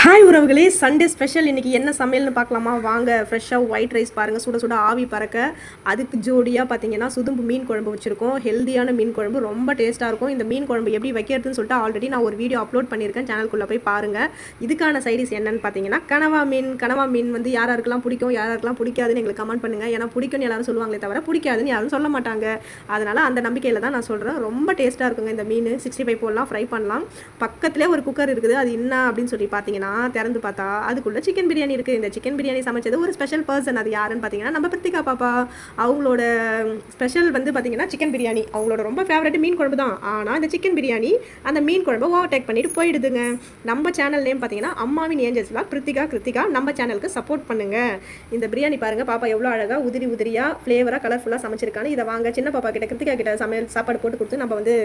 Hi உறவுகளே, Sunday special இன்றைக்கி என்ன சமையல்னு பார்க்கலாமா? வாங்க. ஃப்ரெஷ்ஷாக ஒயிட் ரைஸ் பாருங்கள், சுட சுட ஆவி பறக்க. அதுக்கு ஜோடியாக பார்த்தீங்கன்னா சுதும்பு மீன் குழம்பு வச்சுருக்கோம். ஹெல்தியான மீன் குழம்பு, ரொம்ப டேஸ்ட்டாக இருக்கும். இந்த மீன் குழம்பு எப்படி வைக்கிறதுன்னு சொல்லிட்டு ஆல்ரெடி நான் ஒரு வீடியோ அப்லோட் பண்ணியிருக்கேன், சேனலுக்குள்ளே போய் பாருங்கள். இதுக்கான சைடிஸ் என்னென்னு பார்த்தீங்கன்னா கனவா மீன் வந்து யாராருக்கெல்லாம் பிடிக்கும், யாராருக்கெல்லாம் பிடிக்காதுன்னு எங்களுக்கு கமெண்ட் பண்ணுங்கள். ஏன்னா பிடிக்கும்னு எல்லாரும் சொல்லுவாங்களே தவிர பிடிக்காதுன்னு யாரும் சொல்ல மாட்டாங்க. அதனால் அந்த நம்பிக்கையில் தான் நான் சொல்கிறேன். ரொம்ப டேஸ்ட்டாக இருக்குங்க இந்த மீன். 65 போடலாம், ஃப்ரை பண்ணலாம். பக்கத்துலேயே ஒரு குக்கர் இருக்குது. அது என்ன அப்படின்னு சொல்லி பார்த்தீங்கன்னா திறந்து பார்த்தா அதுக்குள்ள சிக்கன் பிரியாணி இருக்குது. இந்த சிக்கன் பிரியாணி சமைச்சது ஒரு ஸ்பெஷல் பர்சன். அது யாருன்னு பார்த்தீங்கன்னா நம்ம பிரித்திகா பாப்பா. அவங்களோட ஸ்பெஷல் வந்து பார்த்தீங்கன்னா சிக்கன் பிரியாணி. அவங்களோட ரொம்ப ஃபேவரட் மீன் குழம்பு தான். ஆனால் இந்த சிக்கன் பிரியாணி அந்த மீன் குழம்பை ஓவர்டேக் பண்ணிட்டு போயிடுதுங்க. நம்ம சேனல் நேம் பார்த்தீங்கன்னா அம்மாவின் ஏஞ்சல்ஸ்ல கிருத்திகா நம்ம சேனலுக்கு சப்போர்ட் பண்ணுங்க. இந்த பிரியாணி பாருங்க, பாப்பா எவ்வளோ அழகாக உதிரியாக ஃப்ளேவராக கலர்ஃபுல்லாக சமைச்சிருக்காங்க. இதை வாங்க சின்ன பாப்பா கிட்ட கிருத்திகா கிட்ட சமையல் சாப்பாடு போட்டு கொடுத்து நம்ம வந்து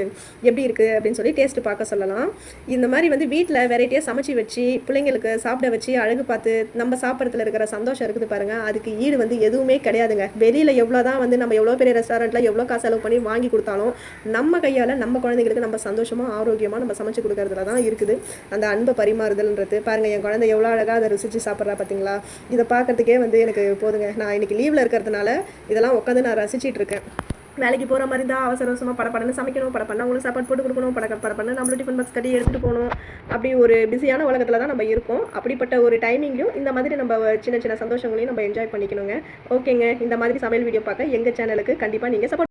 எப்படி இருக்குது அப்படின்னு சொல்லி டேஸ்ட்டு பார்க்க சொல்லலாம். இந்த மாதிரி வந்து வீட்டில் வெரைட்டியாக சமைச்சு வச்சு பிள்ளைங்களுக்கு சாப்பிட வச்சு அழகு பார்த்து நம்ம சாப்பிட்றதுல இருக்கிற சந்தோஷம் இருக்குது பாருங்கள். அதுக்கு ஈடு வந்து எதுவுமே கிடையாதுங்க. வெளியில் எவ்வளோ தான் வந்து நம்ம எவ்வளோ பெரிய ரெஸ்டாரண்ட்டில் எவ்வளோ காசு செலவு பண்ணி வாங்கி கொடுத்தாலும் நம்ம கையால் நம்ம குழந்தைங்களுக்கு நம்ம சந்தோஷமாக ஆரோக்கியமாக நம்ம சமைச்சு கொடுக்கறதுல தான் இருக்குது அந்த அன்பை பரிமாறுதல்ன்றது. பாருங்கள், என் குழந்தை எவ்வளோ அழகாக அதை ருசிச்சு சாப்பிட்றா பார்த்தீங்களா? இதை பார்க்கறதுக்கே வந்து எனக்கு போதுங்க. நான் இன்றைக்கி லீவில் இருக்கிறதுனால இதெல்லாம் உட்காந்து நான் ரசிச்சிட்டு இருக்கேன். வேலைக்கு போகிற மாதிரி தான் அவசரமாக படப்படன்னு சமைக்கணும், படப்படனா உங்களுக்கு சாப்பாடு போட்டு கொடுக்கணும், படப்படன்னு நம்மளும் டிஃபன் பாக்ஸ் கட்டி எடுத்துகிட்டு போகணும். அப்படி ஒரு பிஸியான உலகத்தில் தான் நம்ம இருக்கோம். அப்படிப்பட்ட ஒரு டைமிங்லையும் இந்த மாதிரி நம்ம சின்ன சின்ன சந்தோஷங்களையும் நம்ம என்ஜாய் பண்ணிக்கணுங்க. ஓகேங்க, இந்த மாதிரி சமையல் வீடியோ பார்க்க எங்கள் சேனலுக்கு கண்டிப்பாக நீங்கள் சப்போர்ட்